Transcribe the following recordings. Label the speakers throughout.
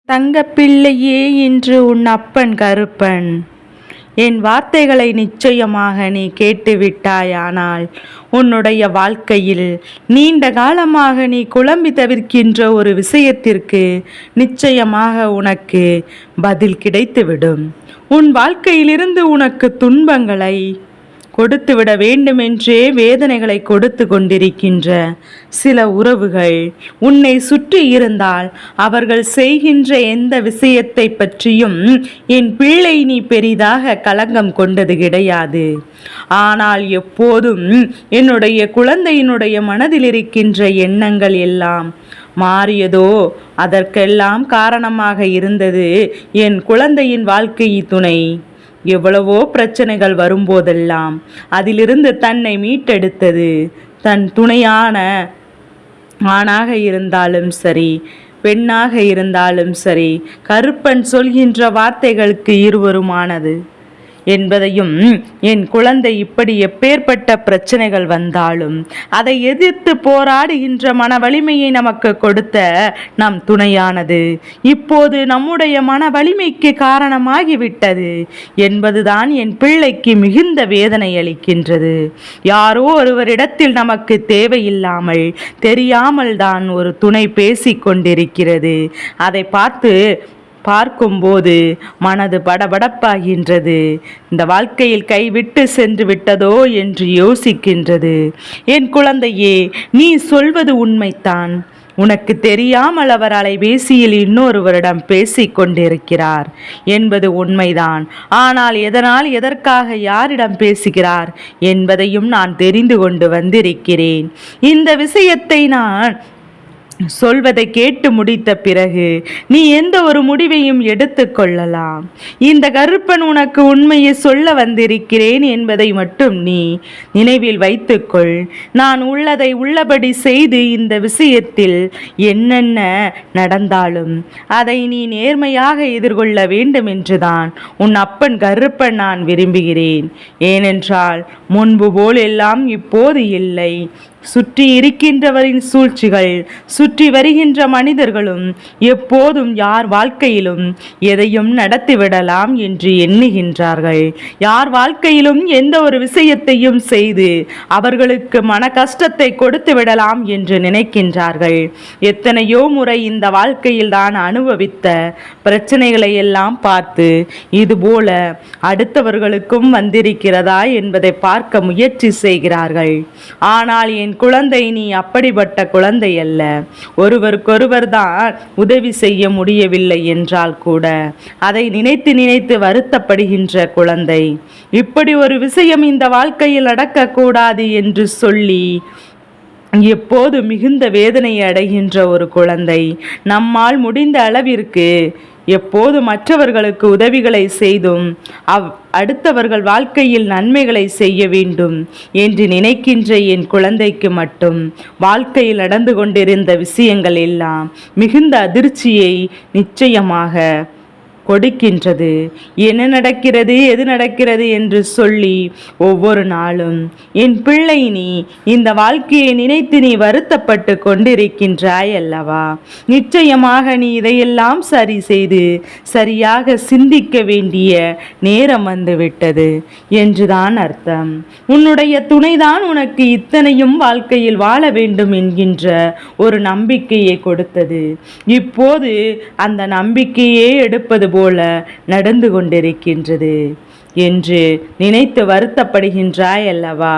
Speaker 1: தங்கப்பிள்ளையே, இன்று உன் அப்பன் கருப்பன். என் வார்த்தைகளை நிச்சயமாக நீ கேட்டுவிட்டாயானால் உன்னுடைய வாழ்க்கையில் நீண்ட காலமாக நீ குழம்பி தவிர்க்கின்ற ஒரு விஷயத்திற்கு நிச்சயமாக உனக்கு பதில் கிடைத்துவிடும். உன் வாழ்க்கையிலிருந்து உனக்கு துன்பங்களை கொடுத்துவிட வேண்டுமென்றே வேதனைகளை கொடுத்து கொண்டிருக்கின்ற சில உறவுகள் உன்னை சுற்றி இருந்தால் அவர்கள் செய்கின்ற எந்த விஷயத்தை பற்றியும் என் பிள்ளை நீ பெரிதாக கலங்கம் கொண்டது கிடையாது. ஆனால் எப்போதும் என்னுடைய குழந்தையினுடைய மனதில் இருக்கின்ற எண்ணங்கள் எல்லாம் மாறியதோ அதற்கெல்லாம் காரணமாக இருந்தது என் குழந்தையின் வாழ்க்கை துணை. எவ்வளவோ பிரச்சனைகள் வரும்போதெல்லாம் அதிலிருந்து தன்னை மீட்டெடுத்தது தன் துணையான ஆணாக இருந்தாலும் சரி, பெண்ணாக இருந்தாலும் சரி, கருப்பன் சொல்கின்ற வார்த்தைகளுக்கு இருவருமானது என்பதையும், என் குழந்தை இப்படி எப்பேற்பட்ட பிரச்சனைகள் வந்தாலும் அதை எதிர்த்து போராடுகின்ற மன வலிமையை நமக்கு கொடுத்த நம் துணையானது இப்போது நம்முடைய மன வலிமைக்கு காரணமாகிவிட்டது என்பதுதான் என் பிள்ளைக்கு மிகுந்த வேதனை அளிக்கின்றது. யாரோ ஒருவரிடத்தில் நமக்கு தேவையில்லாமல் தெரியாமல் தான் ஒரு துணை பேசிக் கொண்டிருக்கிறது. அதை பார்க்கும்போது மனது படபடப்பாகின்றது. இந்த வாழ்க்கையில் கைவிட்டு சென்று விட்டதோ என்று யோசிக்கின்றது. என் குழந்தையே, நீ சொல்வது உண்மைத்தான். உனக்கு தெரியாமல் அவர் அலைபேசியில் இன்னொருவரிடம் பேசிக் கொண்டிருக்கிறார் என்பது உண்மைதான். ஆனால் எதனால், எதற்காக, யாரிடம் பேசுகிறார் என்பதையும் நான் தெரிந்து கொண்டு வந்திருக்கிறேன். இந்த விஷயத்தை நான் சொல்வதை கேட்டு முடித்த பிறகு நீ எந்த ஒரு முடிவையும் எடுத்து கொள்ளலாம். இந்த கருப்பன் உனக்கு உண்மையை சொல்ல வந்திருக்கிறேன் என்பதை மட்டும் நீ நினைவில் வைத்துக்கொள். நான் உள்ளதை உள்ளபடி செய்து இந்த விஷயத்தில் என்னென்ன நடந்தாலும் அதை நீ நேர்மையாக எதிர்கொள்ள வேண்டும் என்றுதான் உன் அப்பன் கருப்பன் நான் விரும்புகிறேன். ஏனென்றால் முன்பு போல் எல்லாம் இப்போது இல்லை. சுற்றி இருக்கின்றவரின் சூழ்ச்சிகள், சுற்றி வருகின்ற மனிதர்களும் எப்போதும் யார் வாழ்க்கையிலும் எதையும் நடத்திவிடலாம் என்று எண்ணுகின்றார்கள். யார் வாழ்க்கையிலும் எந்த ஒரு விஷயத்தையும் செய்து அவர்களுக்கு மன கஷ்டத்தை கொடுத்து விடலாம் என்று நினைக்கின்றார்கள். எத்தனையோ முறை இந்த வாழ்க்கையில் தான் அனுபவித்த பிரச்சனைகளை எல்லாம் பார்த்து இதுபோல அடுத்தவர்களுக்கும் வந்திருக்கிறதா என்பதை பார்க்க முயற்சி செய்கிறார்கள். ஆனால் என் குழந்தை, நீ அப்படிப்பட்ட குழந்தை அல்ல. ஒருவருக்கொருவர் தான் உதவி செய்ய முடியவில்லை என்றால் கூட அதை நினைத்து நினைத்து வருத்தப்படுகின்ற குழந்தை. இப்படி ஒரு விஷயம் இந்த வாழ்க்கையில் நடக்கக்கூடாது என்று சொல்லி எப்போது மிகுந்த வேதனை அடைகின்ற ஒரு குழந்தை. நம்மால் முடிந்த அளவிற்கு எப்போது மற்றவர்களுக்கு உதவிகளை செய்தும் அடுத்தவர்கள் வாழ்க்கையில் நன்மைகளை செய்ய வேண்டும் என்று நினைக்கின்ற என் குழந்தைக்கு மட்டும் வாழ்க்கையில் நடந்து கொண்டிருந்த விஷயங்கள் எல்லாம் மிகுந்த அதிர்ச்சியை நிச்சயமாக கொடுக்கின்றது. என்ன நடக்கிறது, எது நடக்கிறது என்று சொல்லி ஒவ்வொரு நாளும் என் பிள்ளை, நீ இந்த வாழ்க்கையை நினைத்து நீ வருத்தப்பட்டு கொண்டிருக்கின்றாய் அல்லவா? நிச்சயமாக நீ இதையெல்லாம் சரி செய்து சரியாக சிந்திக்க வேண்டிய நேரம் வந்துவிட்டது என்றுதான் அர்த்தம். உன்னுடைய துணைதான் உனக்கு இத்தனையும் வாழ்க்கையில் வாழ வேண்டும் என்கின்ற ஒரு நம்பிக்கையை கொடுத்தது. இப்போது அந்த நம்பிக்கையே எடுப்பது போல நடந்து கொண்டிருக்கின்றது என்று நினைத்து வருத்தப்படுகின்றாய் அல்லவா?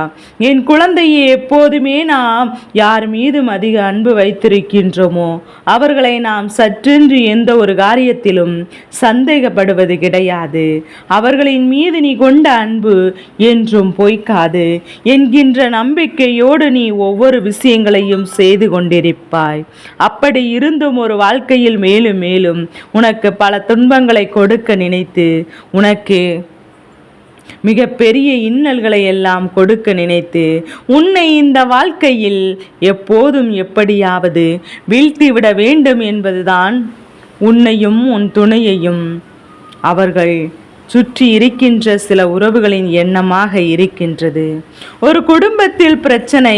Speaker 1: என் குழந்தையை, எப்போதுமே நாம் யார் மீதும் அதிக அன்பு வைத்திருக்கின்றோமோ அவர்களை நாம் சற்றென்று எந்த ஒரு காரியத்திலும் சந்தேகப்படுவது கிடையாது. அவர்களின் மீது நீ கொண்ட அன்பு என்றும் பொய்க்காது என்கின்ற நம்பிக்கையோடு நீ ஒவ்வொரு விஷயங்களையும் செய்து கொண்டிருப்பாய். அப்படி இருந்தும் ஒரு வாழ்க்கையில் மேலும் மேலும் உனக்கு பல துன்பங்களை கொடுக்க நினைத்து உனக்கு மிக பெரிய இன்னல்களை எல்லாம் கொடுக்க நினைத்து உன்னை இந்த வாழ்க்கையில் எப்போதும் எப்படியாவது வீழ்த்திவிட வேண்டும் என்பதுதான் உன்னையும் உன் துணையையும் அவர்கள் சுற்றி இருக்கின்ற சில உறவுகளின் எண்ணமாக இருக்கின்றது. ஒரு குடும்பத்தில் பிரச்சனை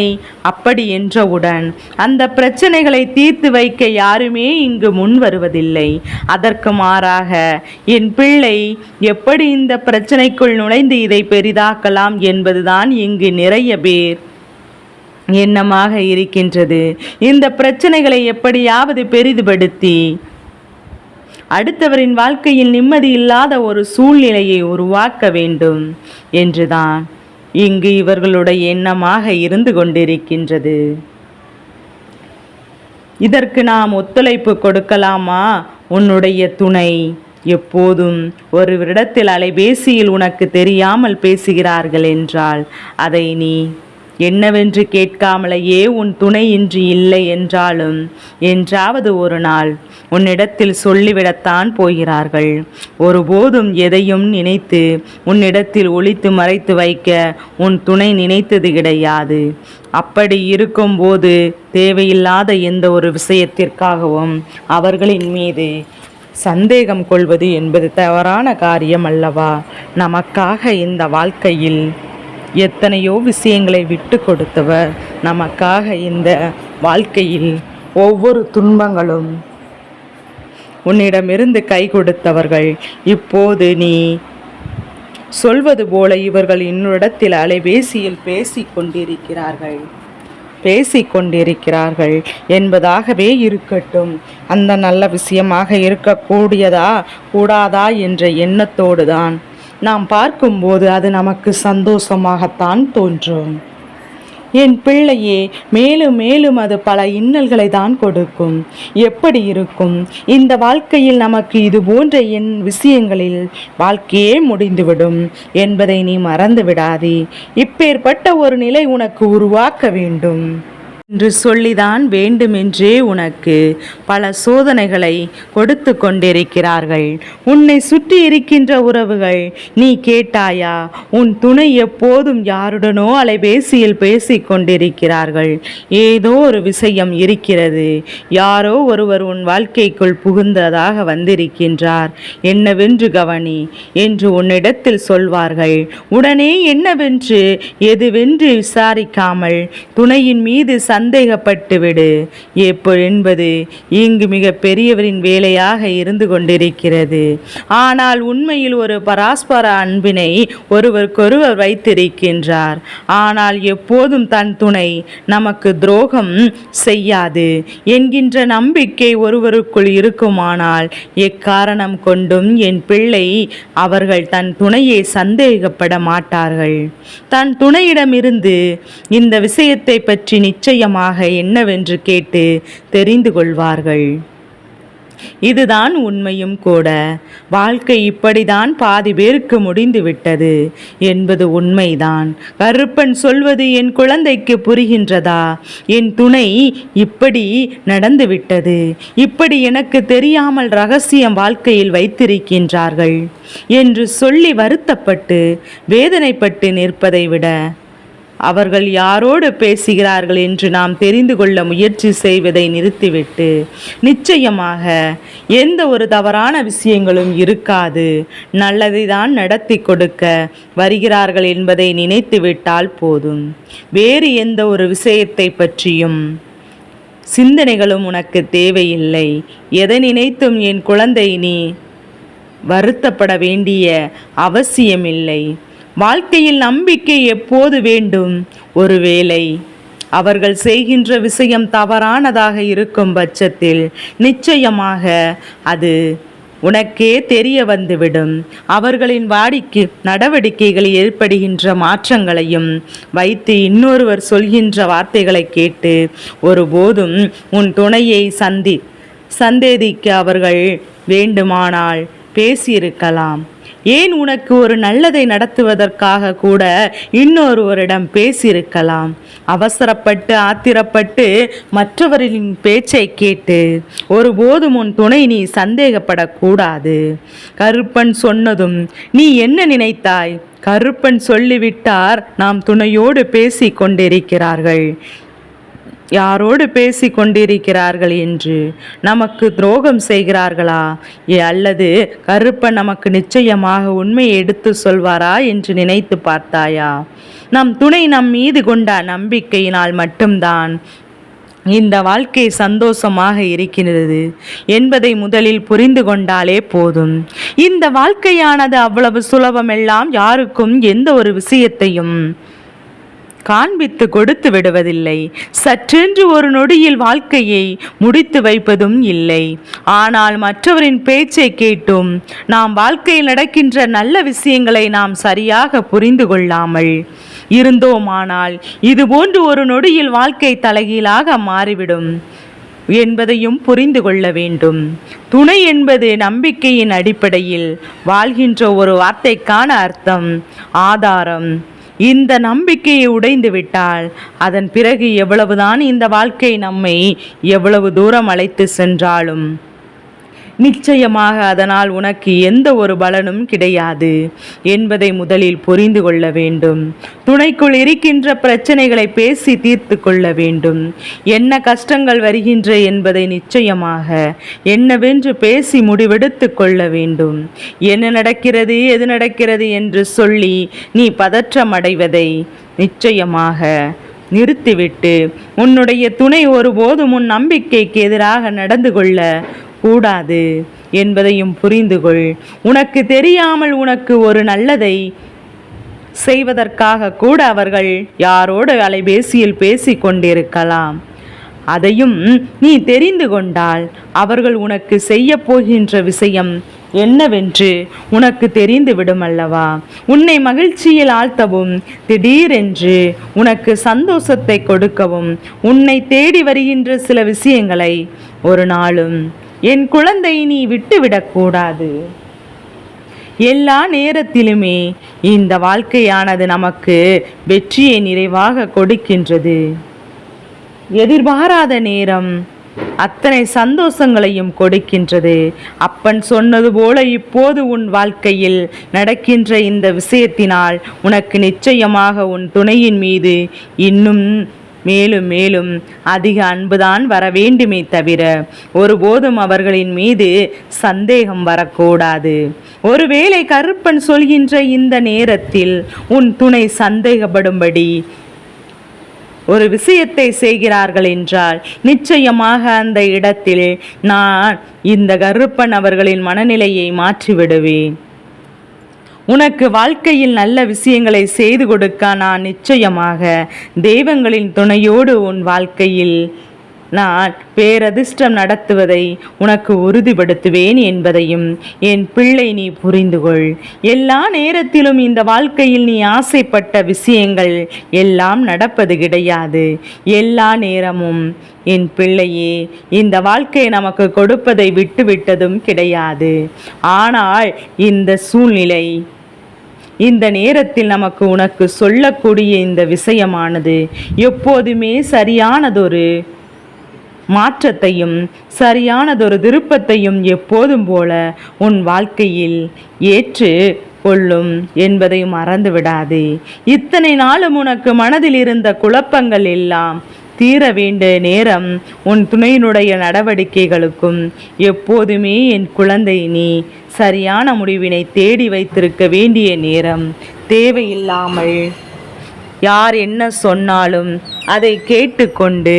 Speaker 1: அப்படி என்றவுடன் அந்த பிரச்சனைகளை தீர்த்து வைக்க யாருமே இங்கு முன் வருவதில்லை. அதற்கு மாறாக என் பிள்ளை எப்படி இந்த பிரச்சனைக்குள் நுழைந்து இதை பெரிதாக்கலாம் என்பதுதான் இங்கு நிறைய பேர் எண்ணமாக இருக்கின்றது. இந்த பிரச்சனைகளை எப்படியாவது பெரிதுபடுத்தி அடுத்தவரின் வாழ்க்கையில் நிம்மதி இல்லாத ஒரு சூழ்நிலையை உருவாக்க வேண்டும் என்றுதான் இங்கு இவர்களுடைய எண்ணமாக இருந்து கொண்டிருக்கின்றது. இதற்கு நாம் ஒத்துழைப்பு கொடுக்கலாமா? உன்னுடைய துணை எப்போதும் ஒருவரிடத்தில் அலைபேசியில் உனக்கு தெரியாமல் பேசுகிறார்கள் என்றால் அதை நீ என்னவென்று கேட்காமலேயே உன் துணை இன்றி இல்லை என்றாலும் என்றாவது ஒரு நாள் உன்னிடத்தில் சொல்லிவிடத்தான் போகிறார்கள். ஒருபோதும் எதையும் நினைத்து உன்னிடத்தில் ஒளித்து மறைத்து வைக்க உன் துணை நினைத்தது கிடையாது. அப்படி இருக்கும்போது தேவையில்லாத எந்த ஒரு விஷயத்திற்காகவும் அவர்களின் மீது சந்தேகம் கொள்வது என்பது தவறான காரியம் அல்லவா? நமக்காக இந்த வாழ்க்கையில் எத்தனையோ விஷயங்களை விட்டு கொடுத்தவர், நமக்காக இந்த வாழ்க்கையில் ஒவ்வொரு துன்பங்களும் உன்னிடமிருந்து கை கொடுத்தவர்கள். இப்போது நீ சொல்வது போல இவர்கள் இன்னொருடத்தில் அலைபேசியில் பேசிக்கொண்டிருக்கிறார்கள் என்பதாகவே இருக்கட்டும். அந்த நல்ல விஷயமாக இருக்கக்கூடியதா கூடாதா என்ற எண்ணத்தோடு தான் நாம் பார்க்கும்போது அது நமக்கு சந்தோஷமாகத்தான் தோன்றும். என் பிள்ளையே, மேலும் மேலும் அது பல இன்னல்களை தான் கொடுக்கும். எப்படி இருக்கும் இந்த வாழ்க்கையில்? நமக்கு இது போன்ற விஷயங்களில் வாழ்க்கையே முடிந்துவிடும் என்பதை நீ மறந்து விடாதே. இப்பேற்பட்ட ஒரு நிலை உனக்கு உருவாக்க வேண்டும் என்று சொல்லிதான் வேண்டுமென்றே உனக்கு பல சோதனைகளை கொடுத்து கொண்டிருக்கிறார்கள். உன்னை சுற்றி இருக்கின்ற உறவுகள் நீ கேட்டாயா? உன் துணை எப்போதும் யாருடனோ அலைபேசியில் பேசிக் கொண்டிருக்கிறார்கள். ஏதோ ஒரு விஷயம் இருக்கிறது. யாரோ ஒருவர் உன் வாழ்க்கைக்குள் புகுந்ததாக வந்திருக்கின்றார், என்னவென்று கவனி என்று உன்னிடத்தில் சொல்வார்கள். உடனே என்னவென்று எதுவென்று விசாரிக்காமல் துணையின் மீது சந்தேகப்பட்டுவிடு என்பது இங்கு மிக பெரியவரின் வேலையாக இருந்து கொண்டிருக்கிறது. ஆனால் உண்மையில் ஒரு பரஸ்பர அன்பினை ஒருவருக்கொருவர் வைத்திருக்கின்றார். ஆனால் எப்போதும் தன் துணை நமக்கு துரோகம் செய்யாது என்கின்ற நம்பிக்கை ஒருவருக்குள் இருக்குமானால் எக்காரணம் கொண்டும் என் பிள்ளை அவர்கள் தன் துணையை சந்தேகப்பட மாட்டார்கள். தன் துணையிடமிருந்து இந்த விஷயத்தை பற்றி நிச்சயமாக என்னவென்று கேட்டு தெரிந்து கொள்வார்கள். இதுதான் உண்மையும் கூட. வாழ்க்கை இப்படிதான் பாதி பேருக்கு முடிந்துவிட்டது என்பது உண்மைதான். கருப்பன் சொல்வது என் குழந்தைக்கு புரிகின்றதா? என் துணை இப்படி நடந்துவிட்டது, இப்படி எனக்கு தெரியாமல் ரகசியம் வாழ்க்கையில் வைத்திருக்கின்றார்கள் என்று சொல்லி வருத்தப்பட்டு வேதனைப்பட்டு நிற்பதை விட அவர்கள் யாரோடு பேசுகிறார்கள் என்று நாம் தெரிந்து கொள்ள முயற்சி செய்வதை நிறுத்திவிட்டு நிச்சயமாக எந்த ஒரு தவறான விஷயங்களும் இருக்காது, நல்லதை தான் நடத்தி கொடுக்க வருகிறார்கள் என்பதை நினைத்துவிட்டால் போதும். வேறு எந்த ஒரு விஷயத்தை பற்றியும் சிந்தனைகளும் உனக்கு தேவையில்லை. எதை நினைத்தும் என் குழந்தை நீ வருத்தப்பட வேண்டிய அவசியமில்லை. வாழ்க்கையில் நம்பிக்கை எப்போது வேண்டும்? ஒருவேளை அவர்கள் செய்கின்ற விஷயம் தவறானதாக இருக்கும் பட்சத்தில் நிச்சயமாக அது உனக்கே தெரிய வந்துவிடும். அவர்களின் நடவடிக்கைகளில் ஏற்படுகின்ற மாற்றங்களையும் வைத்து இன்னொருவர் சொல்கின்ற வார்த்தைகளை கேட்டு ஒருபோதும் உன் துணையை சந்தேகிக்க அவர்கள் வேண்டுமானால் பேசியிருக்கலாம். ஏன் உனக்கு ஒரு நல்லதை நடத்துவதற்காக கூட இன்னொருவரிடம் பேசியிருக்கலாம். அவசரப்பட்டு ஆத்திரப்பட்டு மற்றவர்களின் பேச்சை கேட்டு ஒருபோதும் உன் துணை நீ சந்தேகப்படக்கூடாது. கருப்பன் சொன்னதும் நீ என்ன நினைத்தாய்? கருப்பன் சொல்லிவிட்டார், நாம் துணையோடு பேசி கொண்டிருக்கிறார்கள் யாரோடு பேசி கொண்டிருக்கிறார்கள் என்று நமக்கு துரோகம் செய்கிறார்களா, அல்லது கருப்பன் நமக்கு நிச்சயமாக உண்மையை எடுத்து சொல்வாரா என்று நினைத்து பார்த்தாயா? நம் துணை நம் மீது கொண்ட நம்பிக்கையினால் மட்டும்தான் இந்த வாழ்க்கை சந்தோஷமாக இருக்கிறது என்பதை முதலில் புரிந்து கொண்டாலே போதும். இந்த வாழ்க்கையானது அவ்வளவு சுலபமெல்லாம் யாருக்கும் எந்த ஒரு விஷயத்தையும் காண்பித்து கொடுத்து விடுவதில்லை. சற்றென்று ஒரு நொடியில் வாழ்க்கையை முடித்து வைப்பதும் இல்லை. ஆனால் மற்றவரின் பேச்சை கேட்டும் நாம் வாழ்க்கையில் நடக்கின்ற நல்ல விஷயங்களை நாம் சரியாக புரிந்து கொள்ளாமல் இருந்தோமானால் இதுபோன்று ஒரு நொடியில் வாழ்க்கை தலைகீழாக மாறிவிடும் என்பதையும் புரிந்து கொள்ள வேண்டும். துணை என்பது நம்பிக்கையின் அடிப்படையில் வாழ்கின்ற ஒரு வார்த்தைக்கான அர்த்தம் ஆதாரம். இந்த நம்பிக்கையை உடைந்து விட்டால் அதன் பிறகு எவ்வளவுதான் இந்த வாழ்க்கை நம்மை எவ்வளவு தூரம் அழைத்து சென்றாலும் நிச்சயமாக அதனால் உனக்கு எந்த ஒரு பலனும் கிடையாது என்பதை முதலில் புரிந்து கொள்ள வேண்டும். துணைக்குள் இருக்கின்ற பிரச்சனைகளை பேசி தீர்த்து கொள்ள வேண்டும். என்ன கஷ்டங்கள் வருகின்ற என்பதை நிச்சயமாக என்னவென்று பேசி முடிவெடுத்து கொள்ள வேண்டும். என்ன நடக்கிறது எது நடக்கிறது என்று சொல்லி நீ பதற்றமடைவதை நிச்சயமாக நிறுத்திவிட்டு உன்னுடைய துணை ஒருபோதும் உன் நம்பிக்கைக்கு எதிராக நடந்து கொள்ள கூடாது என்பதையும் புரிந்து கொள். உனக்கு தெரியாமல் உனக்கு ஒரு நல்லதை செய்வதற்காக கூட அவர்கள் யாரோடு அலைபேசியில் பேசி கொண்டிருக்கலாம். அதையும் நீ தெரிந்து கொண்டால் அவர்கள் உனக்கு செய்ய போகின்ற விஷயம் என்னவென்று உனக்கு தெரிந்து விடும் அல்லவா? உன்னை மகிழ்ச்சியில் ஆழ்த்தவும் திடீரென்று உனக்கு சந்தோஷத்தை கொடுக்கவும் உன்னை தேடி வருகின்ற சில விஷயங்களை ஒரு நாளும் என் குழந்தை நீ விட்டுவிடக்கூடாது. எல்லா நேரத்திலுமே இந்த வாழ்க்கையானது நமக்கு வெற்றியை நிறைவாக கொடுக்கின்றது. எதிர்பாராத நேரம் அத்தனை சந்தோஷங்களையும் கொடுக்கின்றது. அப்பன் சொன்னது போல இப்போது உன் வாழ்க்கையில் நடக்கின்ற இந்த விஷயத்தினால் உனக்கு நிச்சயமாக உன் துணையின் மீது இன்னும் மேலும் மேலும் அதிக அன்புதான் வர வேண்டுமே தவிர ஒருபோதும் அவர்களின் மீது சந்தேகம் வரக்கூடாது. ஒருவேளை கருப்பன் சொல்கின்ற இந்த நேரத்தில் உன் துணை சந்தேகப்படும்படி ஒரு விஷயத்தை செய்கிறார்கள் என்றால் நிச்சயமாக அந்த இடத்தில் நான் இந்த கருப்பன் அவர்களின் மனநிலையை மாற்றிவிடுவேன். உனக்கு வாழ்க்கையில் நல்ல விஷயங்களை செய்து கொடுக்க நான் நிச்சயமாக தெய்வங்களின் துணையோடு உன் வாழ்க்கையில் நான் பேரதிர்ஷ்டம் நடத்துவதை உனக்கு உறுதிப்படுத்துவேன் என்பதையும் என் பிள்ளை நீ புரிந்து கொள். எல்லா நேரத்திலும் இந்த வாழ்க்கையில் நீ ஆசைப்பட்ட விஷயங்கள் எல்லாம் நடப்பது கிடையாது. எல்லா நேரமும் என் பிள்ளையே இந்த வாழ்க்கை நமக்கு கொடுப்பதை விட்டுவிட்டதும் கிடையாது. ஆனால் இந்த சூழ்நிலை இந்த நேரத்தில் நமக்கு உனக்கு சொல்லக்கூடிய இந்த விஷயமானது எப்போதுமே சரியானதொரு மாற்றத்தையும் சரியானதொரு திருப்பத்தையும் எப்போதும் போல உன் வாழ்க்கையில் ஏற்று கொள்ளும் என்பதையும் மறந்து விடாதே. இத்தனை நாளும் உனக்கு மனதில் இருந்த குழப்பங்கள் எல்லாம் தீர வேண்டிய நேரம் உன் துணையினுடைய நடவடிக்கைகளுக்கும் எப்போதுமே என் குழந்தை நீ சரியான முடிவினை தேடி வைத்திருக்க வேண்டிய நேரம். தேவையில்லாமல் யார் என்ன சொன்னாலும் அதை கேட்டுக்கொண்டு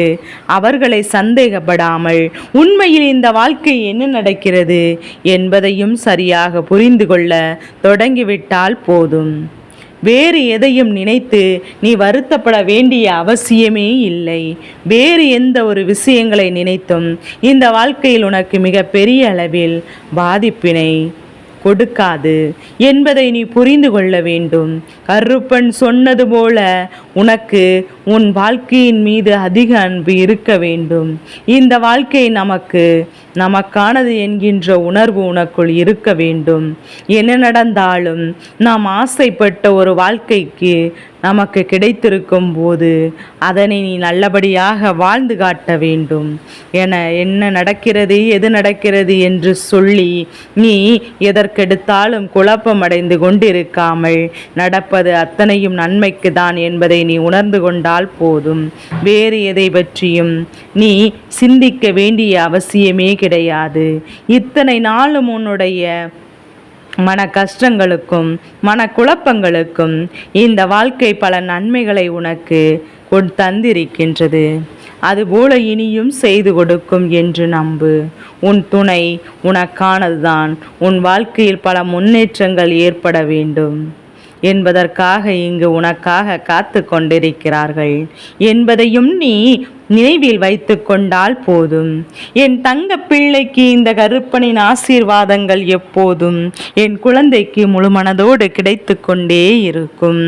Speaker 1: அவர்களை சந்தேகப்படாமல் உண்மையில் இந்த வாழ்க்கை என்ன நடக்கிறது என்பதையும் சரியாக புரிந்து கொள்ள தொடங்கிவிட்டால் போதும். வேறு எதையும் நினைத்து நீ வருத்தப்பட வேண்டிய அவசியமே இல்லை. வேறு எந்த ஒரு விஷயங்களை நினைத்தும் இந்த வாழ்க்கையில் உனக்கு மிக பெரிய அளவில் பாதிப்பினை கொடுக்காது என்பதை நீ புரிந்து கொள்ள வேண்டும். கருப்பன் சொன்னது போல உனக்கு உன் வாழ்க்கையின் மீது அதிக அன்பு இருக்க வேண்டும். இந்த வாழ்க்கை நமக்கானது என்கின்ற உணர்வு உனக்குள் இருக்க வேண்டும். என்ன நடந்தாலும் நாம் ஆசைப்பட்ட ஒரு வாழ்க்கைக்கு நமக்கு கிடைத்திருக்கும் போது அதனை நீ நல்லபடியாக வாழ்ந்து காட்ட வேண்டும். என்ன நடக்கிறது எது நடக்கிறது என்று சொல்லி நீ எதற்கெடுத்தாலும் குழப்பமடைந்து கொண்டிருக்காமல் நடப்பது அத்தனையும் நன்மைக்கு தான் என்பதை நீ உணர்ந்து கொண்டால் போதும். வேறு எதை பற்றியும் நீ சிந்திக்க வேண்டிய அவசியமே கிடையாது. இத்தனை நாளும் உன்னுடைய மன கஷ்டங்களுக்கும் மனக்குழப்பங்களுக்கும் இந்த வாழ்க்கை பல நன்மைகளை உனக்கு தந்திருக்கின்றது. அதுபோல இனியும் செய்து கொடுக்கும் என்று நம்பு. உன் துணை உனக்கானதுதான். உன் வாழ்க்கையில் பல முன்னேற்றங்கள் ஏற்பட வேண்டும் என்பதற்காக இங்கு உனக்காக காத்து கொண்டிருக்கிறார்கள் என்பதையும் நீ நினைவில் வைத்து கொண்டால் போதும். என் தங்க பிள்ளைக்கு இந்த கருப்பனின் ஆசீர்வாதங்கள் எப்போதும் என் குழந்தைக்கு முழு மனதோடு கிடைத்து கொண்டே இருக்கும்.